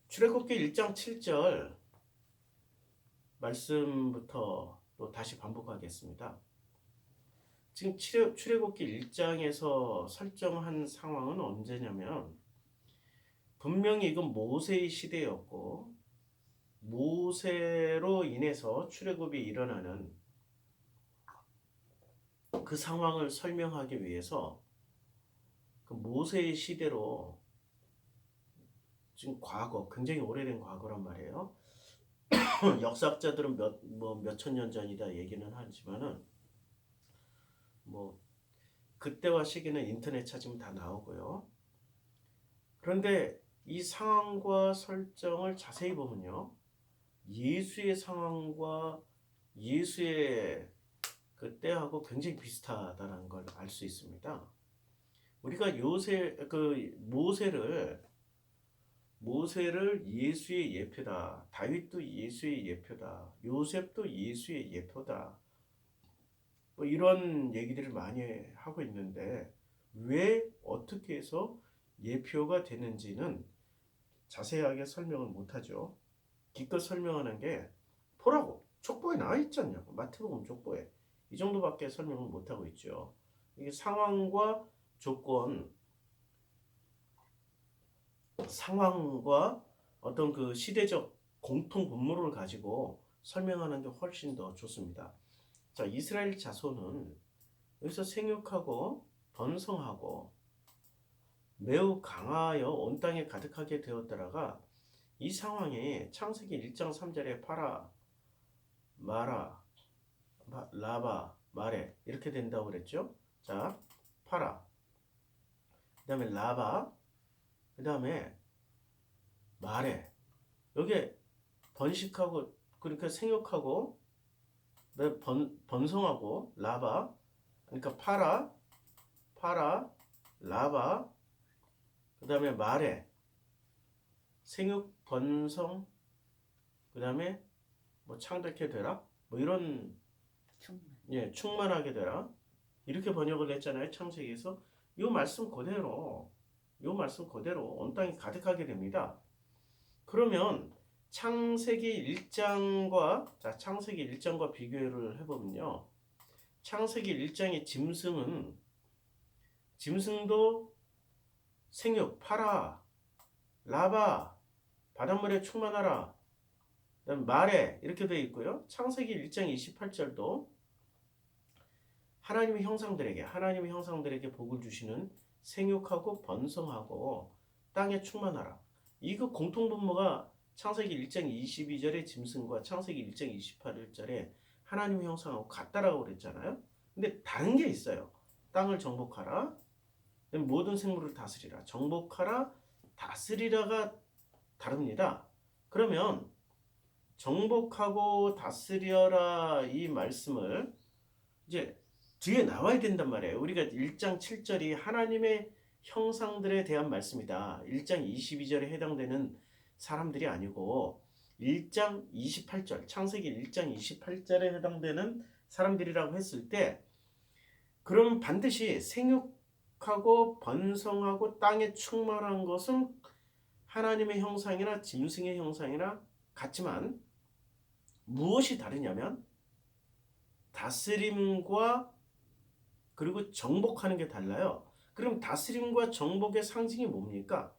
출애굽기 1장 7절 말씀부터 또 다시 반복하겠습니다. 지금 출애굽기 1장에서 설정한 상황은 언제냐면 분명히 이건 모세의 시대였고 모세로 인해서 출애굽이 일어나는 그 상황을 설명하기 위해서 그 모세의 시대로 지금 과거, 굉장히 오래된 과거란 말이에요. 역사학자들은 몇천 년 전이다 얘기는 하지만은 뭐 그때와 시기는 인터넷 찾으면 다 나오고요. 그런데 이 상황과 설정을 자세히 보면요. 예수의 상황과 예수의 그때하고 굉장히 비슷하다는 걸 알 수 있습니다. 우리가 모세를 예수의 예표다. 다윗도 예수의 예표다. 요셉도 예수의 예표다. 뭐 이런 얘기들을 많이 하고 있는데 왜 어떻게 해서 예표가 되는지는 자세하게 설명을 못하죠. 기껏 설명하는 게 보라고 족보에 나와 있잖냐고. 마태복음 족보에 이 정도밖에 설명을 못하고 있죠. 이게 상황과 조건, 상황과 어떤 그 시대적 공통 분모를 가지고 설명하는 게 훨씬 더 좋습니다. 자, 이스라엘 자손은 여기서 생육하고 번성하고 매우 강하여 온 땅에 가득하게 되었더라가 이 상황에 창세기 1장 3절에 파라, 마라, 라바, 마레 이렇게 된다고 그랬죠. 자, 파라, 그 다음에 라바, 그 다음에 마레. 여기에 번식하고 그러니까 생육하고 번성하고 라바, 그러니까 파라, 라바, 그 다음에 마레, 생육, 번성, 그 다음에 뭐 창백해 되라, 뭐 이런 충만하게 되라 이렇게 번역을 했잖아요. 창세기에서 요 말씀 그대로 온 땅이 가득하게 됩니다. 그러면 창세기 1장과 창세기 1장과 비교를 해보면요. 창세기 1장의 짐승도 생육, 파라, 라바, 바닷물에 충만하라, 그다음 말에 이렇게 되어 있고요. 창세기 1장 28절도 하나님의 형상들에게 복을 주시는 생육하고 번성하고 땅에 충만하라. 이거 공통분모가 창세기 1장 22절의 짐승과 창세기 1장 28절에 하나님의 형상하고 같다라고 그랬잖아요. 근데 다른 게 있어요. 땅을 정복하라. 모든 생물을 다스리라. 정복하라, 다스리라가 다릅니다. 그러면 정복하고 다스려라 이 말씀을 이제 뒤에 나와야 된단 말이에요. 우리가 1장 7절이 하나님의 형상들에 대한 말씀이다. 1장 22절에 해당되는 사람들이 아니고 1장 28절, 창세기 1장 28절에 해당되는 사람들이라고 했을 때 그럼 반드시 생육하고 번성하고 땅에 충만한 것은 하나님의 형상이나 짐승의 형상이나 같지만 무엇이 다르냐면 다스림과 그리고 정복하는 게 달라요. 그럼 다스림과 정복의 상징이 뭡니까?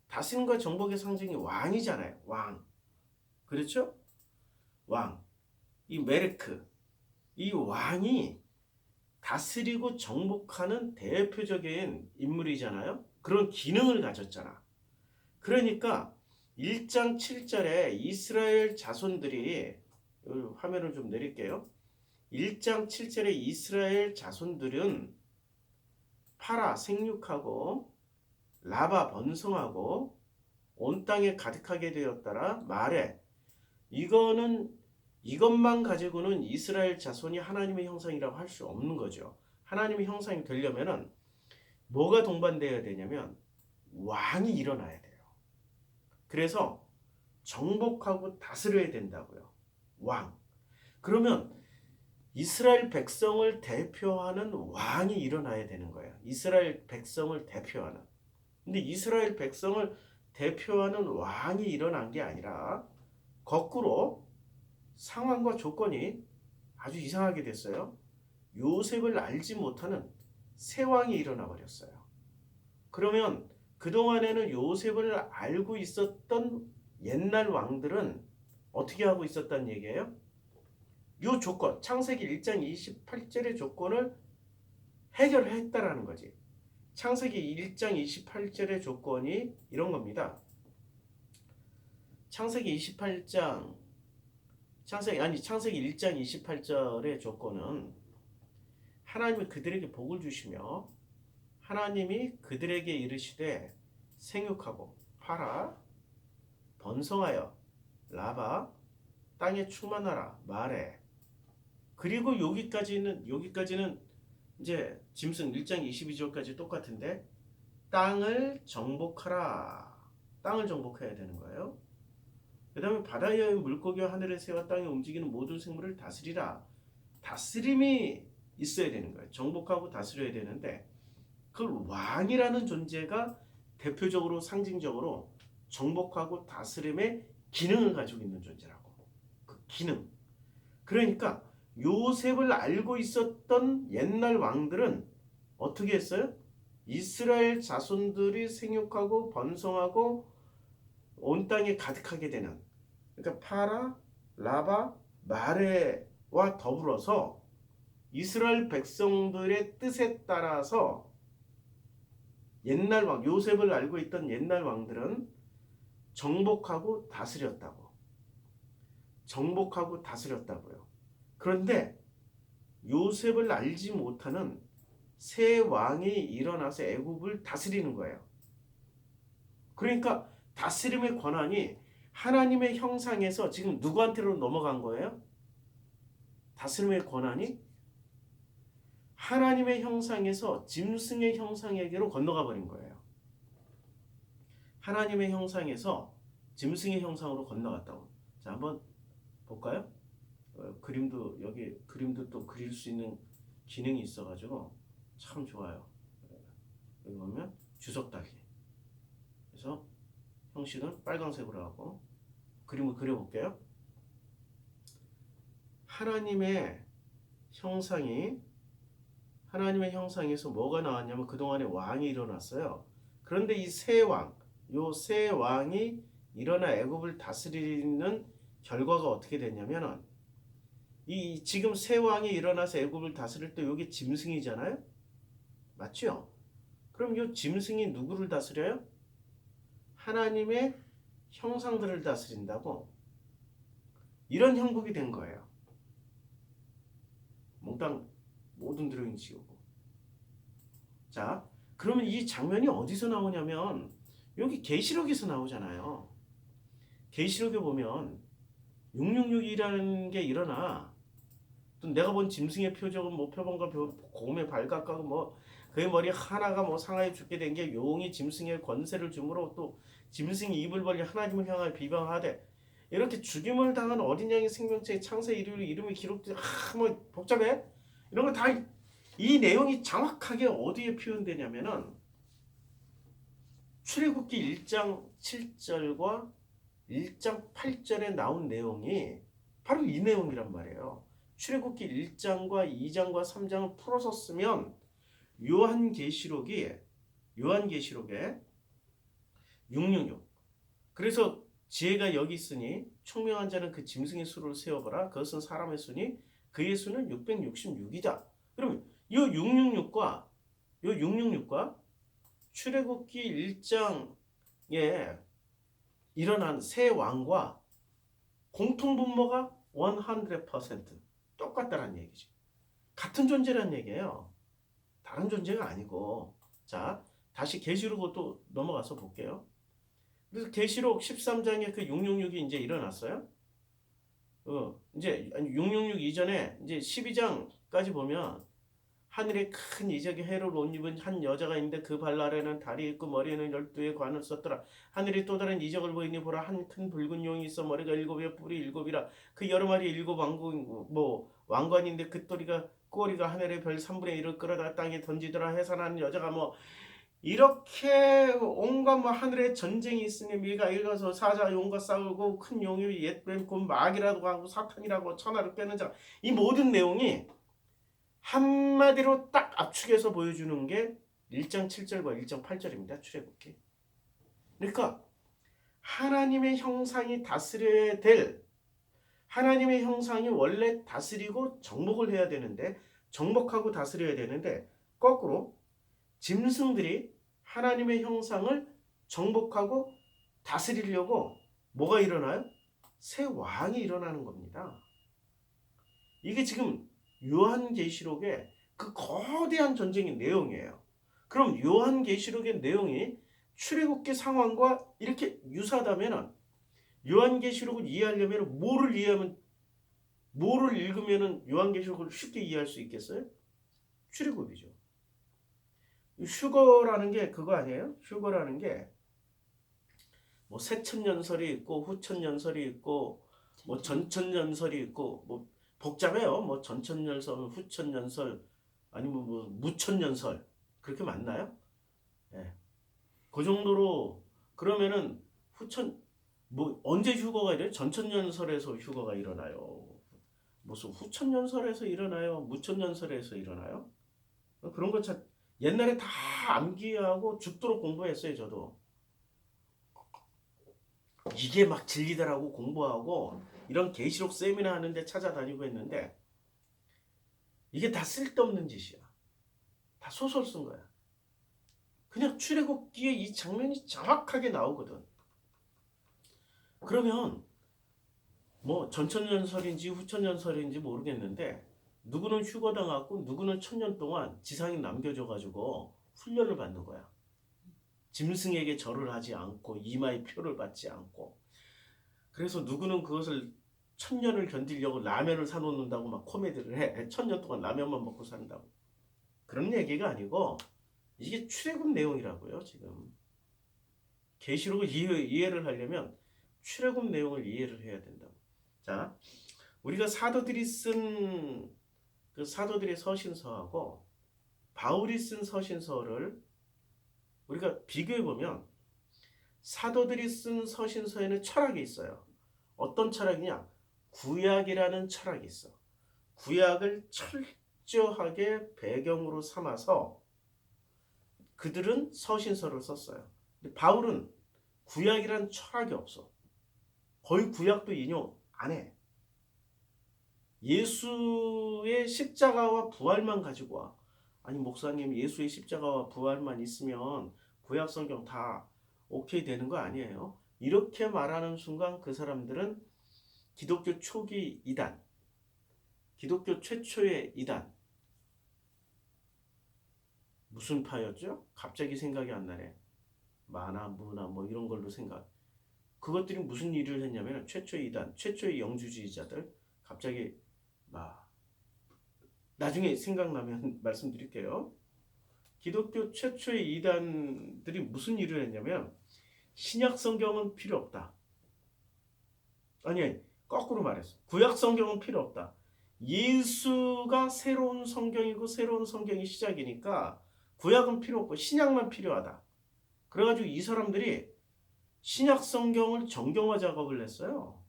다스림과 정복의 상징이 왕이잖아요. 왕. 그렇죠? 왕. 이 메르크. 이 왕이 다스리고 정복하는 대표적인 인물이잖아요. 그런 기능을 가졌잖아. 그러니까 1장 7절에 이스라엘 자손들이 화면을 좀 내릴게요. 1장 7절에 이스라엘 자손들은 파라 생육하고 라바 번성하고 온 땅에 가득하게 되었더라 말해. 이것만 가지고는 이스라엘 자손이 하나님의 형상이라고 할 수 없는 거죠. 하나님의 형상이 되려면은 뭐가 동반되어야 되냐면 왕이 일어나야 돼요. 그래서 정복하고 다스려야 된다고요. 왕. 그러면 이스라엘 백성을 대표하는 왕이 일어나야 되는 거예요. 이스라엘 백성을 대표하는. 근데 이스라엘 백성을 대표하는 왕이 일어난 게 아니라 거꾸로 상황과 조건이 아주 이상하게 됐어요. 요셉을 알지 못하는 새 왕이 일어나 버렸어요. 그러면 그동안에는 요셉을 알고 있었던 옛날 왕들은 어떻게 하고 있었다는 얘기예요? 요 조건, 창세기 1장 28절의 조건을 해결했다라는 거지. 창세기 1장 28절의 조건이 이런 겁니다. 창세기 1장 28절의 조건은 하나님이 그들에게 복을 주시며 하나님이 그들에게 이르시되 생육하고 팔아 번성하여 라바 땅에 충만하라 말해. 그리고 여기까지는 이제 짐승 1장 22절까지 똑같은데 땅을 정복하라. 땅을 정복해야 되는 거예요. 그 다음에 바다의 물고기와 하늘의 새와 땅에 움직이는 모든 생물을 다스리라. 다스림이 있어야 되는 거예요. 정복하고 다스려야 되는데 그 왕이라는 존재가 대표적으로 상징적으로 정복하고 다스림의 기능을 가지고 있는 존재라고. 그 기능. 그러니까 요셉을 알고 있었던 옛날 왕들은 어떻게 했어요? 이스라엘 자손들이 생육하고 번성하고 온 땅에 가득하게 되는, 그러니까 파라, 라바, 마레와 더불어서 이스라엘 백성들의 뜻에 따라서 옛날 왕, 요셉을 알고 있던 옛날 왕들은 정복하고 다스렸다고. 정복하고 다스렸다고요. 그런데 요셉을 알지 못하는 새 왕이 일어나서 애굽을 다스리는 거예요. 그러니까 다스림의 권한이 하나님의 형상에서 지금 누구한테로 넘어간 거예요? 다스림의 권한이 하나님의 형상에서 짐승의 형상에게로 건너가 버린 거예요. 하나님의 형상에서 짐승의 형상으로 건너갔다고. 자, 한번 볼까요? 여기 그림도 또 그릴 수 있는 기능이 있어가지고 참 좋아요. 여기 보면 주석 달기. 그래서 형식은 빨강색으로 하고 그림을 그려볼게요. 하나님의 형상에서 뭐가 나왔냐면 그동안에 왕이 일어났어요. 그런데 이 새 왕, 요 새 왕이 일어나 애굽을 다스리는 결과가 어떻게 됐냐면은 이 지금 새 왕이 일어나서 애굽을 다스릴 때 여기 짐승이잖아요. 맞죠? 그럼 요 짐승이 누구를 다스려요? 하나님의 형상들을 다스린다고. 이런 형국이 된 거예요. 몽땅 모든 드로잉 지우고. 자, 그러면 이 장면이 어디서 나오냐면 여기 계시록에서 나오잖아요. 계시록에 보면 666이라는 게 일어나. 또 내가 본 짐승의 표적은 뭐 표범과 곰의 발각하고 뭐 그의 머리 하나가 뭐 상하여 죽게 된 게 용이 짐승의 권세를 주므로 또 짐승이 입을 벌려 하나님을 향하여 비방하되 이렇게 죽임을 당한 어린 양의 생명체의 창세 이름이 기록돼. 뭐 복잡해. 이런 거 다 이 내용이 정확하게 어디에 표현되냐면은 출애굽기 1장 7절과 1장 8절에 나온 내용이 바로 이 내용이란 말이에요. 출애굽기 1장과 2장과 3장을 풀어서 쓰면 요한계시록에 666. 그래서 지혜가 여기 있으니 총명한 자는 그 짐승의 수를 세어보라. 그것은 사람의 수니 그의 수는 666이다. 그러면 요 666과 출애굽기 1장에 일어난 새 왕과 공통 분모가 100% 똑같다는 얘기죠. 같은 존재란 얘기예요. 다른 존재가 아니고. 자, 다시 계시록으로 또 넘어가서 볼게요. 그래서 계시록 13장에 그 666이 이제 일어났어요. 이제 666 이전에 이제 12장까지 보면 하늘에 큰 이적의 해를 옷 입은 한 여자가 있는데 그 발 아래는 달이 있고 머리에는 12의 관을 썼더라. 하늘이 또 다른 이적을 보이니 보라 한 큰 붉은 용이 있어 머리가 7이요 뿔이 7이라. 그 여러 마리 7 왕관인데 그 꼬리가 하늘의 별 3분의 1을 끌어다 땅에 던지더라. 해산하는 여자가 뭐 이렇게 온갖 뭐 하늘에 전쟁이 있으니 미가엘 가서 사자 용과 싸우고 큰 용이 옛뱀 곧 마귀라고 하고 사탄이라고 천하를 꿰는 자, 이 모든 내용이 한마디로 딱 압축해서 보여주는 게 1장 7절과 1장 8절입니다. 출애굽기. 그러니까 하나님의 형상이 다스려야 될, 하나님의 형상이 원래 다스리고 정복을 해야 되는데, 정복하고 다스려야 되는데, 거꾸로 짐승들이 하나님의 형상을 정복하고 다스리려고 뭐가 일어나요? 새 왕이 일어나는 겁니다. 이게 지금 요한계시록의 그 거대한 전쟁의 내용이에요. 그럼 요한계시록의 내용이 출애굽기 상황과 이렇게 유사하다면 요한계시록을 이해하려면 뭐를 읽으면 요한계시록을 쉽게 이해할 수 있겠어요? 출애굽이죠. 휴거라는 게 그거 아니에요? 휴거라는 게 뭐 새천년설이 있고 후천년설이 있고 뭐 전천년설이 있고 뭐 복잡해요. 뭐 전천년설, 후천년설 아니면 뭐 무천년설 그렇게 맞나요? 예. 그 정도로 그러면은 뭐 언제 휴거가 일어나요? 전천년설에서 휴거가 일어나요. 무슨 후천년설에서 일어나요? 무천년설에서 일어나요? 그런 거 옛날에 다 암기하고 죽도록 공부했어요, 저도. 이게 막 진리더라고 공부하고 이런 계시록 세미나 하는데 찾아다니고 했는데 이게 다 쓸데없는 짓이야. 다 소설 쓴 거야. 그냥 출애굽기에 이 장면이 정확하게 나오거든. 그러면 뭐 전천년설인지 후천년설인지 모르겠는데 누구는 휴거당하고 누구는 1000년 동안 지상에 남겨져가지고 훈련을 받는 거야. 짐승에게 절을 하지 않고 이마에 표를 받지 않고 그래서 누구는 그것을 1000년을 견디려고 라면을 사놓는다고 막 코미디를 해. 1000년 동안 라면만 먹고 산다고. 그런 얘기가 아니고 이게 출애굽 내용이라고요. 지금 계시록을 이해를 하려면 출애굽 내용을 이해를 해야 된다고. 자, 우리가 사도들이 쓴 그 사도들의 서신서하고 바울이 쓴 서신서를 우리가 비교해 보면 사도들이 쓴 서신서에는 철학이 있어요. 어떤 철학이냐? 구약이라는 철학이 있어. 구약을 철저하게 배경으로 삼아서 그들은 서신서를 썼어요. 근데 바울은 구약이란 철학이 없어. 거의 구약도 인용 안 해. 예수의 십자가와 부활만 가지고 와. 아니 목사님 예수의 십자가와 부활만 있으면 구약 성경 다 오케이 되는 거 아니에요? 이렇게 말하는 순간 그 사람들은 기독교 초기 이단, 기독교 최초의 이단. 무슨 파였죠? 갑자기 생각이 안 나네. 마나 무나 뭐 이런 걸로 생각. 그것들이 무슨 일을 했냐면 최초의 이단, 최초의 영주주의자들. 갑자기 나중에 생각나면 말씀드릴게요. 기독교 최초의 이단들이 무슨 일을 했냐면 신약 성경은 필요 없다. 아니 거꾸로 말했어. 구약 성경은 필요 없다. 예수가 새로운 성경이고 새로운 성경이 시작이니까 구약은 필요 없고 신약만 필요하다. 그래가지고 이 사람들이 신약 성경을 정경화 작업을 했어요.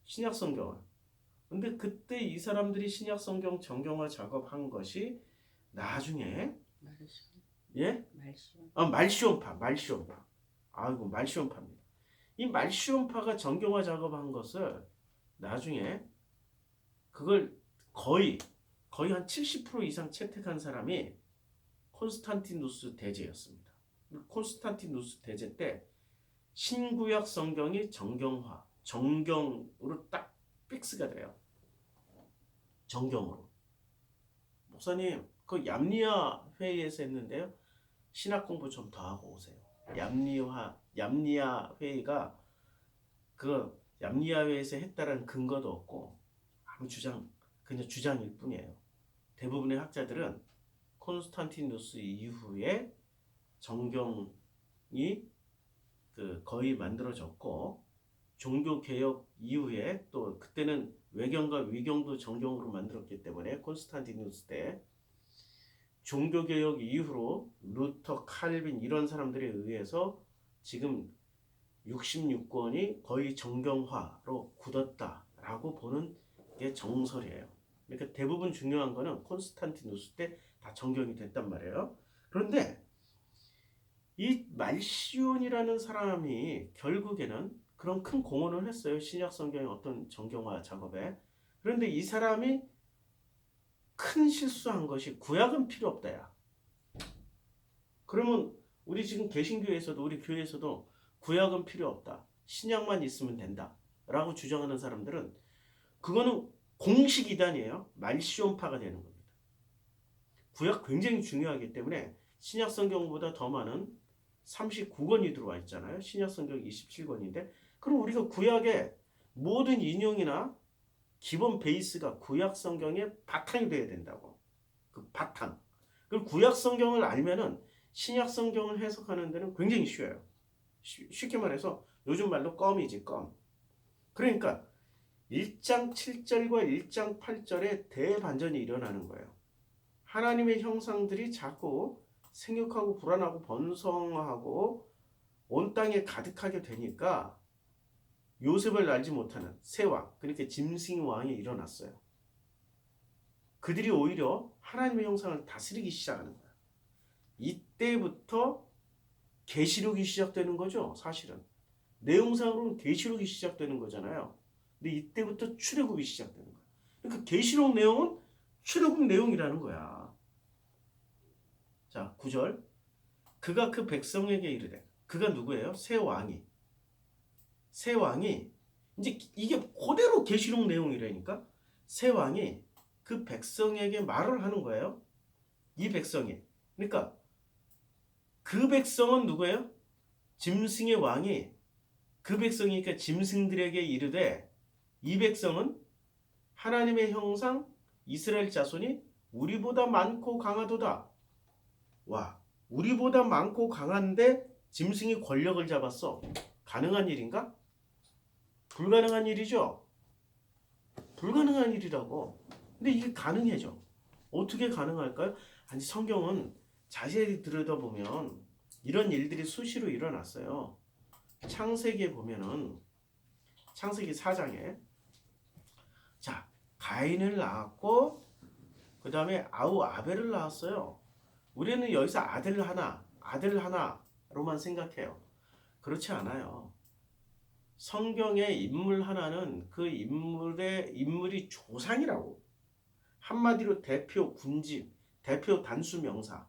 신약 성경을. 근데 그때 이 사람들이 신약 성경 정경화 작업한 것이 나중에 예? 말시온파. 아이고 말시온파입니다. 이 말시온파가 정경화 작업한 것을 나중에 그걸 거의 한 70% 이상 채택한 사람이 콘스탄티누스 대제였습니다. 콘스탄티누스 대제 때 신구약 성경이 정경으로 딱 픽스가 돼요. 정경으로. 목사님, 그 얌리아 회의에서 했는데요. 신학 공부 좀 더 하고 오세요. 얌리아 회의가 그 얌리아 회의에서 했다는 근거도 없고 아무 그냥 주장일 뿐이에요. 대부분의 학자들은 콘스탄티누스 이후에 정경이 거의 만들어졌고 종교 개혁 이후에 또 그때는 외경과 위경도 정경으로 만들었기 때문에 콘스탄티누스 때 종교개혁 이후로 루터, 칼빈 이런 사람들에 의해서 지금 66권이 거의 정경화로 굳었다라고 보는 게 정설이에요. 그러니까 대부분 중요한 거는 콘스탄티누스 때 다 정경이 됐단 말이에요. 그런데 이 말시온이라는 사람이 결국에는 그런 큰 공헌을 했어요. 신약 성경의 어떤 정경화 작업에. 그런데 이 사람이 큰 실수한 것이 구약은 필요 없다야. 그러면 우리 지금 개신교에서도 우리 교회에서도 구약은 필요 없다. 신약만 있으면 된다. 라고 주장하는 사람들은 그거는 공식 이단이에요. 말시온파가 되는 겁니다. 구약 굉장히 중요하기 때문에 신약 성경보다 더 많은 39권이 들어와 있잖아요. 신약 성경 27권인데 그럼 우리가 구약의 모든 인용이나 기본 베이스가 구약 성경의 바탕이 돼야 된다고. 그 바탕. 그리고 구약 성경을 알면은 신약 성경을 해석하는 데는 굉장히 쉬워요. 쉽게 말해서 요즘 말로 껌이지 껌. 그러니까 1장 7절과 1장 8절에 대반전이 일어나는 거예요. 하나님의 형상들이 자꾸 생육하고 불안하고 번성하고 온 땅에 가득하게 되니까 요셉을 알지 못하는 세왕, 그러니까 짐승 왕이 일어났어요. 그들이 오히려 하나님의 형상을 다스리기 시작하는 거야. 이때부터 계시록이 시작되는 거죠. 사실은 내용상으로는 계시록이 시작되는 거잖아요. 근데 이때부터 출애굽이 시작되는 거야. 그러니까 계시록 내용은 출애굽 내용이라는 거야. 자, 9절. 그가 그 백성에게 이르되, 그가 누구예요? 새 왕이. 새 왕이 이제 이게 그대로 계시록 내용이라니까. 새 왕이 그 백성에게 말을 하는 거예요. 이 백성이. 그러니까 그 백성은 누구예요? 짐승의 왕이 그 백성이니까 짐승들에게 이르되 이 백성은 하나님의 형상 이스라엘 자손이 우리보다 많고 강하도다. 와, 우리보다 많고 강한데 짐승이 권력을 잡았어. 가능한 일인가? 불가능한 일이죠. 불가능한 일이라고. 근데 이게 가능해져. 어떻게 가능할까요? 아니 성경은 자세히 들여다보면 이런 일들이 수시로 일어났어요. 창세기에 보면은 창세기 4장에 자 가인을 낳았고 그 다음에 아우 아벨을 낳았어요. 우리는 여기서 아들 하나로만 생각해요. 그렇지 않아요. 성경의 인물 하나는 그 인물이 조상이라고. 한마디로 대표 군집, 대표 단수 명사.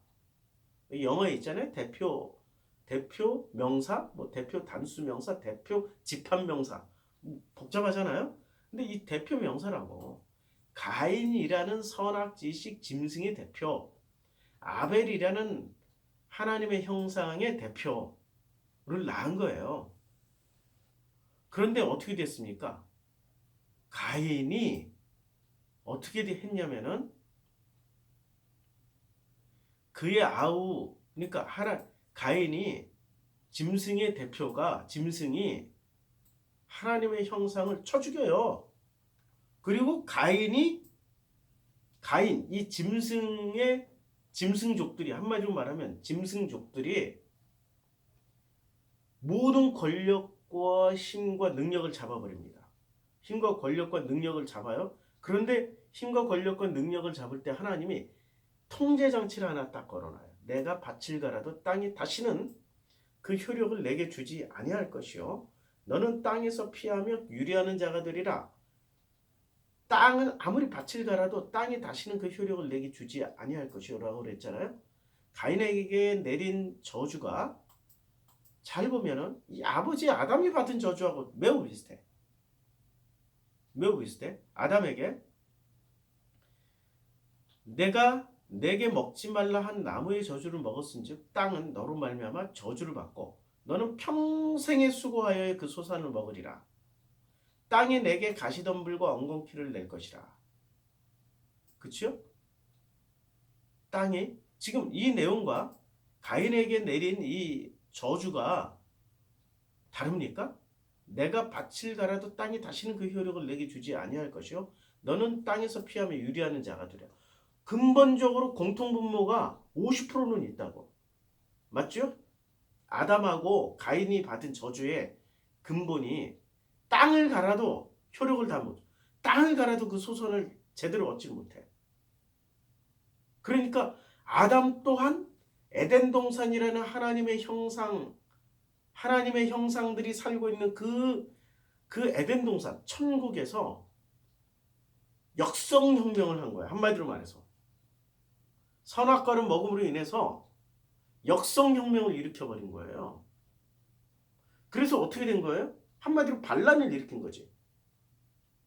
영어에 있잖아요. 대표 명사, 뭐 대표 단수 명사, 대표 집합 명사. 복잡하잖아요. 근데 이 대표 명사라고. 가인이라는 선악지식 짐승의 대표, 아벨이라는 하나님의 형상의 대표를 낳은 거예요. 그런데 어떻게 됐습니까? 가인이 어떻게 했냐면은 그의 아우, 그러니까 가인이 짐승의 대표가 짐승이 하나님의 형상을 쳐 죽여요. 그리고 가인 이 짐승족들이 한마디로 말하면 짐승족들이 모든 권력과 힘과 능력을 잡아버립니다. 힘과 권력과 능력을 잡아요. 그런데 힘과 권력과 능력을 잡을 때 하나님이 통제장치를 하나 딱 걸어놔요. 내가 밭을 갈아도 땅이 다시는 그 효력을 내게 주지 아니할 것이요. 너는 땅에서 피하며 유리하는 자가 되리라. 땅은 아무리 밭을 갈아도 땅이 다시는 그 효력을 내게 주지 아니할 것이요 라고 그랬잖아요. 가인에게 내린 저주가 잘 보면은 이 아버지 아담이 받은 저주하고 매우 비슷해. 매우 비슷해. 아담에게 내가 내게 먹지 말라 한 나무의 저주를 먹었은즉 땅은 너로 말미암아 저주를 받고 너는 평생에 수고하여 그 소산을 먹으리라. 땅이 내게 가시덤불과 엉겅퀴를 낼 것이라. 그치요? 땅이 지금 이 내용과 가인에게 내린 이 저주가 다릅니까? 내가 밭을 갈아도 땅이 다시는 그 효력을 내게 주지 아니할 것이요. 너는 땅에서 피하며 유리하는 자가 되려. 근본적으로 공통분모가 50%는 있다고. 맞죠? 아담하고 가인이 받은 저주의 근본이 땅을 갈아도 효력을 다 못. 땅을 갈아도 그 소선을 제대로 얻지 못해. 그러니까 아담 또한 에덴 동산이라는 하나님의 형상들이 살고 있는 그 에덴 동산, 천국에서 역성혁명을 한 거야. 한마디로 말해서. 선악과를 먹음으로 인해서 역성혁명을 일으켜버린 거예요. 그래서 어떻게 된 거예요? 한마디로 반란을 일으킨 거지.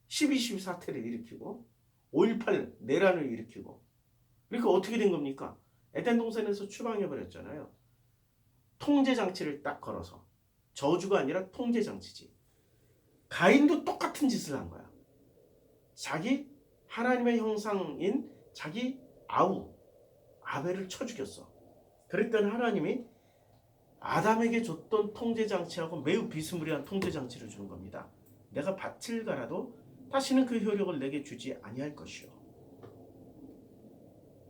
12.12 사태를 일으키고 5.18 내란을 일으키고. 그러니까 어떻게 된 겁니까? 에덴 동산에서 추방해버렸잖아요. 통제장치를 딱 걸어서. 저주가 아니라 통제장치지. 가인도 똑같은 짓을 한 거야. 자기 하나님의 형상인 자기 아벨을 쳐 죽였어. 그랬더니 하나님이 아담에게 줬던 통제장치하고 매우 비스무리한 통제장치를 주는 겁니다. 내가 밭을 갈아도 다시는 그 효력을 내게 주지 아니할 것이요.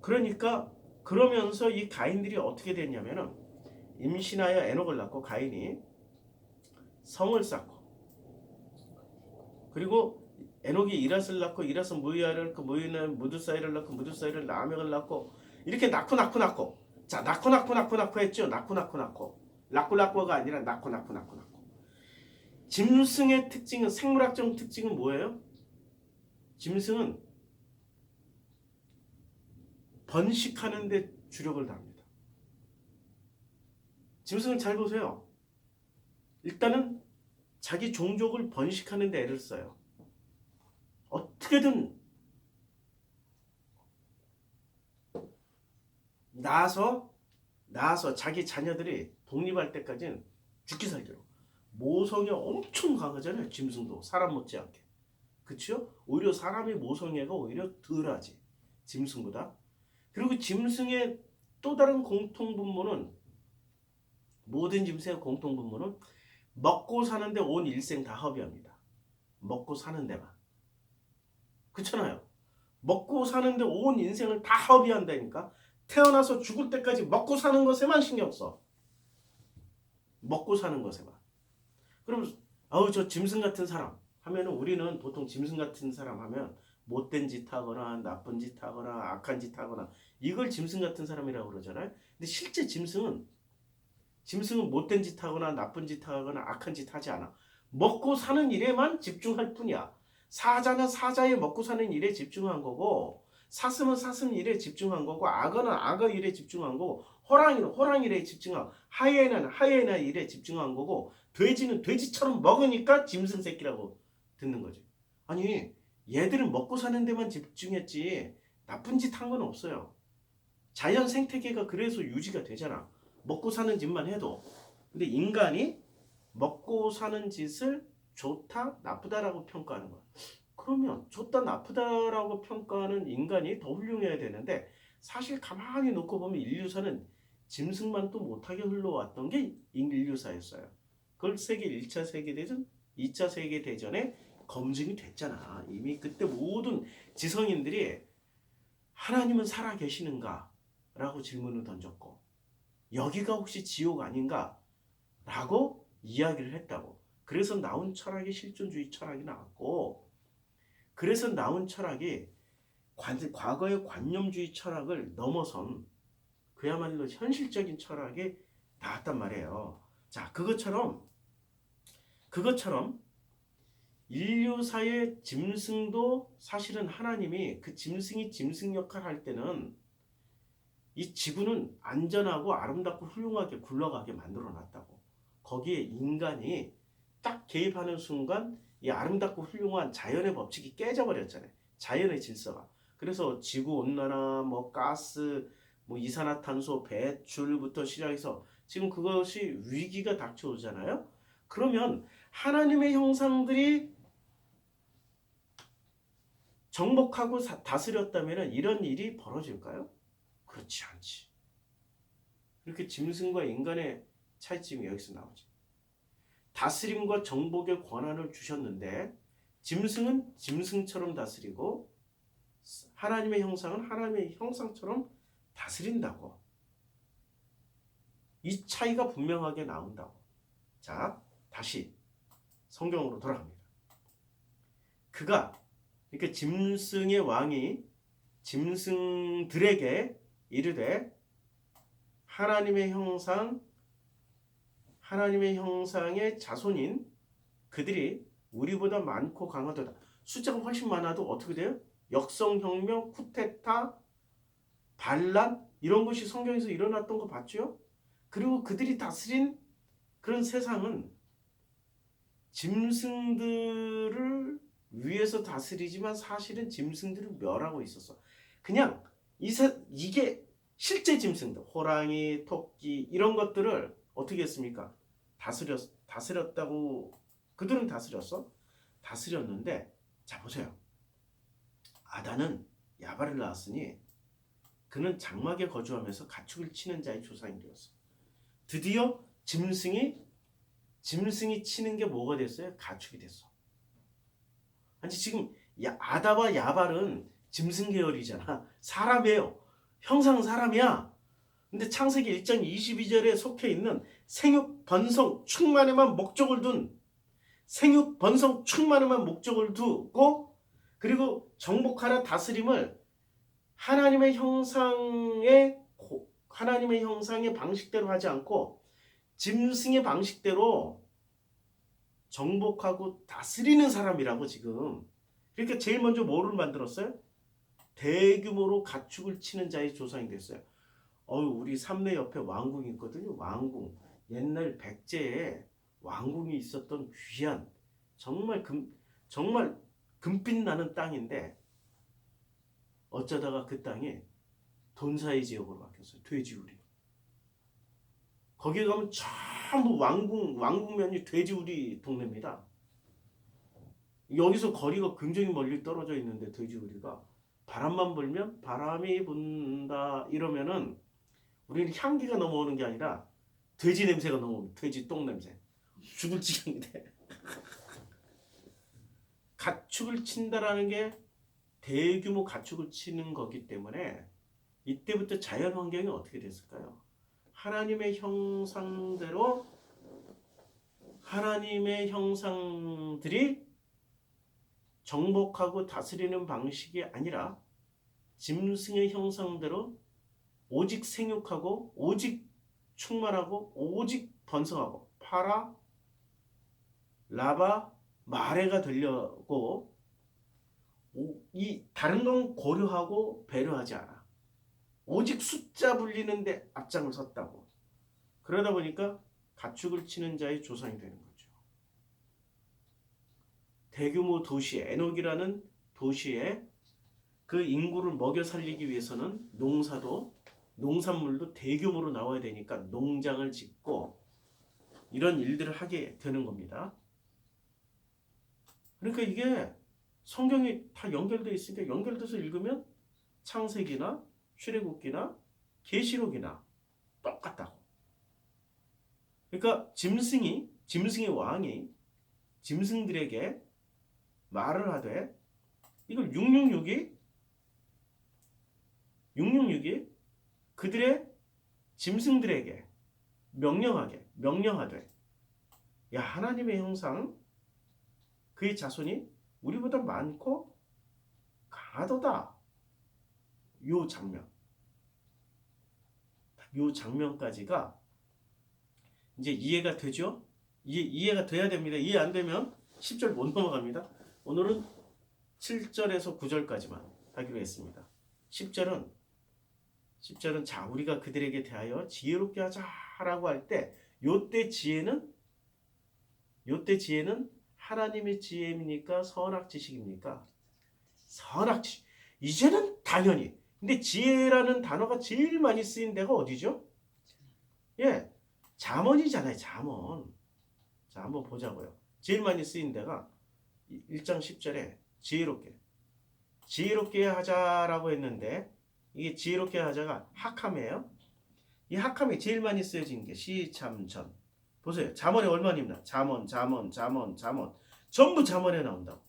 그러니까 그러면서 이 가인들이 어떻게 됐냐면은 임신하여 에녹을 낳고 가인이 성을 쌓고 그리고 에녹이 이랏을 낳고 이랏은 무이아를 낳고 무이는 무드사이를 낳고 무드사이를 라멕을 낳고 이렇게 낳고 자 낳고 했죠. 낳고가 아니라 낳고 짐승의 특징은 생물학적 특징은 뭐예요? 짐승은 번식하는 데 주력을 다합니다. 짐승을 잘 보세요. 일단은 자기 종족을 번식하는 데 애를 써요. 어떻게든 낳아서 자기 자녀들이 독립할 때까지는 죽기 살기로. 모성애 엄청 강하잖아요. 짐승도 사람 못지않게. 그렇죠? 오히려 사람의 모성애가 오히려 덜하지. 짐승보다. 그리고 짐승의 또 다른 공통분모는 모든 짐승의 공통분모는 먹고 사는데 온 일생 다 허비합니다. 먹고 사는 데만. 그렇잖아요. 먹고 사는데 온 인생을 다 허비한다니까. 태어나서 죽을 때까지 먹고 사는 것에만 신경 써. 먹고 사는 것에만. 그럼 저 짐승 같은 사람 하면은 우리는 보통 짐승 같은 사람 하면 못된 짓 하거나 나쁜 짓 하거나 악한 짓 하거나 이걸 짐승 같은 사람이라고 그러잖아요. 근데 실제 짐승은 못된 짓 하거나 나쁜 짓 하거나 악한 짓 하지 않아. 먹고 사는 일에만 집중할 뿐이야. 사자는 사자의 먹고 사는 일에 집중한 거고 사슴은 사슴 일에 집중한 거고 악어는 악어 일에 집중한 거고 호랑이는 호랑이 일에 집중한 거고 하이에나는 하이에나 일에 집중한 거고 돼지는 돼지처럼 먹으니까 짐승 새끼라고 듣는 거지. 아니 얘들은 먹고 사는 데만 집중했지 나쁜 짓 한 건 없어요. 자연 생태계가 그래서 유지가 되잖아. 먹고 사는 짓만 해도. 근데 인간이 먹고 사는 짓을 좋다, 나쁘다라고 평가하는 거야. 그러면 좋다, 나쁘다라고 평가하는 인간이 더 훌륭해야 되는데 사실 가만히 놓고 보면 인류사는 짐승만 또 못하게 흘러왔던 게 인류사였어요. 그걸 1차 세계대전, 2차 세계대전에 검증이 됐잖아. 이미 그때 모든 지성인들이 하나님은 살아계시는가? 라고 질문을 던졌고 여기가 혹시 지옥 아닌가? 라고 이야기를 했다고. 그래서 나온 철학이 실존주의 철학이 나왔고 그래서 나온 철학이 과거의 관념주의 철학을 넘어선 그야말로 현실적인 철학이 나왔단 말이에요. 자, 그것처럼 인류사의 짐승도 사실은 하나님이 그 짐승이 짐승 역할을 할 때는 이 지구는 안전하고 아름답고 훌륭하게 굴러가게 만들어 놨다고. 거기에 인간이 딱 개입하는 순간 이 아름답고 훌륭한 자연의 법칙이 깨져버렸잖아요. 자연의 질서가. 그래서 지구온난화, 가스, 이산화탄소 배출부터 시작해서 지금 그것이 위기가 닥쳐오잖아요. 그러면 하나님의 형상들이 정복하고 다스렸다면 이런 일이 벌어질까요? 그렇지 않지. 이렇게 짐승과 인간의 차이점이 여기서 나오지. 다스림과 정복의 권한을 주셨는데 짐승은 짐승처럼 다스리고 하나님의 형상은 하나님의 형상처럼 다스린다고. 이 차이가 분명하게 나온다고. 자, 다시 성경으로 돌아갑니다. 그가, 그러니까 짐승의 왕이 짐승들에게 이르되 하나님의 형상의 자손인 그들이 우리보다 많고 강하도다. 숫자가 훨씬 많아도 어떻게 돼요? 역성혁명, 쿠데타, 반란 이런 것이 성경에서 일어났던 거 봤죠? 그리고 그들이 다스린 그런 세상은 짐승들을 위해서 다스리지만 사실은 짐승들을 멸하고 있었어. 그냥 이게 실제 짐승들, 호랑이, 토끼 이런 것들을 어떻게 했습니까? 다스렸다고. 그들은 다스렸어? 다스렸는데, 자 보세요. 아단은 야발을 낳았으니 그는 장막에 거주하면서 가축을 치는 자의 조상이 되었어. 드디어 짐승이 치는 게 뭐가 됐어요? 가축이 됐어. 아니 지금 아다와 야발은 짐승 계열이잖아. 사람이에요. 형상 사람이야. 근데 창세기 1장 22절에 속해 있는 생육, 번성, 충만에만 목적을 두고 그리고 정복하라 다스림을 하나님의 형상의 방식대로 하지 않고 짐승의 방식대로 정복하고 다스리는 사람이라고 지금. 그러니까 제일 먼저 뭐를 만들었어요? 대규모로 가축을 치는 자의 조상이 됐어요. 우리 삼례 옆에 왕궁이 있거든요. 왕궁. 옛날 백제에 왕궁이 있었던 귀한 정말 금빛 나는 땅인데 어쩌다가 그 땅이 돈사의 지역으로 바뀌었어요. 돼지우리. 거기 가면 전부 왕궁면이 돼지우리 동네입니다. 여기서 거리가 굉장히 멀리 떨어져 있는데 돼지우리가 바람만 불면 바람이 분다 이러면은 우리는 향기가 넘어오는 게 아니라 돼지 냄새가 넘어옵니다. 돼지 똥 냄새. 죽을 지경인데. 가축을 친다라는 게 대규모 가축을 치는 거기 때문에 이때부터 자연 환경이 어떻게 됐을까요? 하나님의 형상들이 정복하고 다스리는 방식이 아니라 짐승의 형상대로 오직 생육하고 오직 충만하고 오직 번성하고 파라, 라바, 마레가 되려고 이 다른 건 고려하고 배려하지 않아. 오직 숫자 불리는데 앞장을 섰다고. 그러다 보니까 가축을 치는 자의 조상이 되는 거죠. 대규모 도시에 에녹이라는 도시에 그 인구를 먹여 살리기 위해서는 농산물도 대규모로 나와야 되니까 농장을 짓고 이런 일들을 하게 되는 겁니다. 그러니까 이게 성경이 다 연결되어 있으니까 연결돼서 읽으면 창세기나 출애굽기나 계시록이나 똑같다고. 그러니까 짐승의 왕이 짐승들에게 말을 하되 이걸 666이 그들의 짐승들에게 명령하되 야 하나님의 형상 그의 자손이 우리보다 많고 강하도다. 요 장면까지가 이제 이해가 되죠? 이해가 돼야 됩니다. 이해 안 되면 10절 못 넘어갑니다. 오늘은 7절에서 9절까지만 하기로 했습니다. 10절은 자 우리가 그들에게 대하여 지혜롭게 하자라고 할 때 요때 지혜는 하나님의 지혜입니까? 선악 지식입니까? 선악 지식. 이제는 당연히. 근데 지혜라는 단어가 제일 많이 쓰인 데가 어디죠? 예, 잠언이잖아요. 잠언. 자, 한번 보자고요. 제일 많이 쓰인 데가 1장 10절에 지혜롭게 하자라고 했는데 이게 지혜롭게 하자가 학함이에요. 이 학함이 제일 많이 쓰여진 게 시참전. 보세요. 잠언에 얼마입니다. 잠언. 전부 잠언에 나온다고.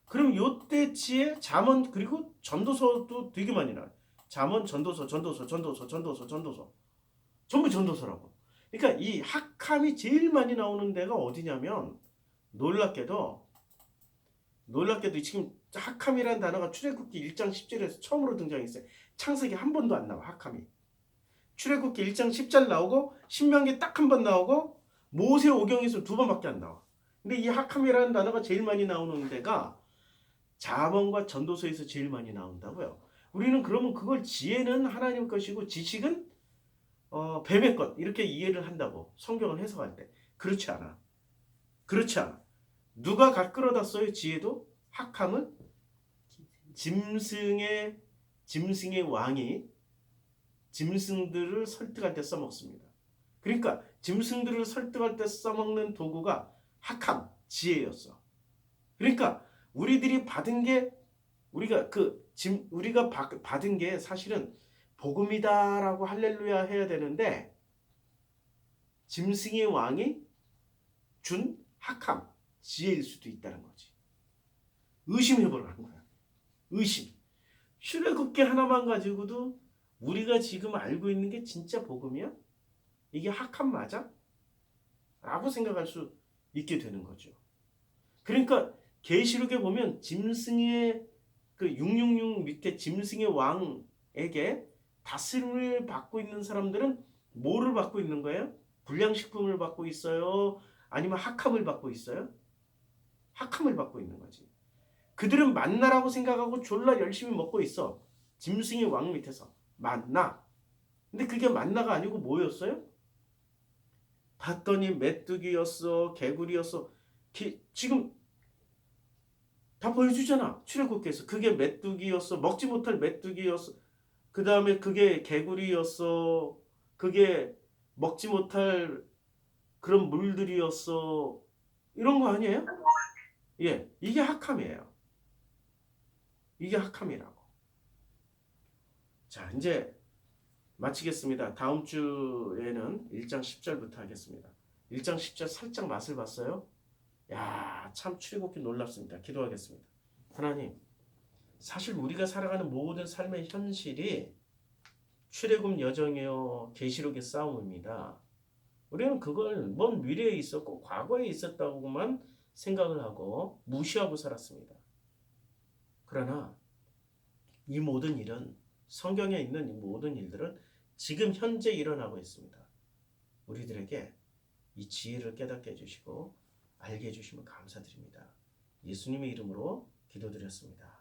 그럼 요때 지혜 잠언 그리고 전도서도 되게 많이 나와요. 잠언, 전도서, 전부 전도서라고. 그러니까 이 학함이 제일 많이 나오는 데가 어디냐면 놀랍게도 지금 학함이라는 단어가 출애굽기 1장 10절에서 처음으로 등장했어요. 창세기 한 번도 안 나와 학함이. 출애굽기 1장 10절 나오고 신명기 딱 한 번 나오고 모세오경에서 두 번밖에 안 나와. 근데 이 학함이라는 단어가 제일 많이 나오는 데가 잠언과 전도서에서 제일 많이 나온다고요. 우리는 그러면 그걸 지혜는 하나님 것이고 지식은 뱀의 것 이렇게 이해를 한다고 성경을 해석할 때. 그렇지 않아. 그렇지 않아. 누가 끌어다 써요? 지혜도 학함은 짐승의 왕이 짐승들을 설득할 때 써먹습니다. 그러니까 짐승들을 설득할 때 써먹는 도구가 학함, 지혜였어. 그러니까 우리들이 받은 게 우리가 받은 게 사실은 복음이다라고 할렐루야 해야 되는데 짐승의 왕이 준 학함, 지혜일 수도 있다는 거지. 의심해보라는 거야. 의심. 출애굽기 하나만 가지고도 우리가 지금 알고 있는 게 진짜 복음이야? 이게 학함 맞아? 라고 생각할 수 있게 되는 거죠. 그러니까 계시록에 보면 짐승의 그 666 밑에 짐승의 왕에게 다스림을 받고 있는 사람들은 뭐를 받고 있는 거예요? 불량식품을 받고 있어요? 아니면 학함을 받고 있어요? 학함을 받고 있는 거지. 그들은 만나라고 생각하고 졸라 열심히 먹고 있어. 짐승의 왕 밑에서. 만나. 근데 그게 만나가 아니고 뭐였어요? 봤더니 메뚜기였어. 개구리였어. 지금 다 보여주잖아. 출애굽기에서. 그게 메뚜기였어. 먹지 못할 메뚜기였어. 그 다음에 그게 개구리였어. 그게 먹지 못할 그런 물들이었어. 이런 거 아니에요? 예. 이게 학함이에요. 이게 학함이라고. 자, 이제 마치겠습니다. 다음 주에는 1장 10절부터 하겠습니다. 1장 10절 살짝 맛을 봤어요? 야, 참 출애굽기 놀랍습니다. 기도하겠습니다. 하나님, 사실 우리가 살아가는 모든 삶의 현실이 출애굽 여정이요 계시록의 싸움입니다. 우리는 그걸 먼 미래에 있었고 과거에 있었다고만 생각을 하고 무시하고 살았습니다. 그러나 이 모든 일은 성경에 있는 이 모든 일들은 지금 현재 일어나고 있습니다. 우리들에게 이 지혜를 깨닫게 해주시고 알게 해주시면 감사드립니다. 예수님의 이름으로 기도드렸습니다.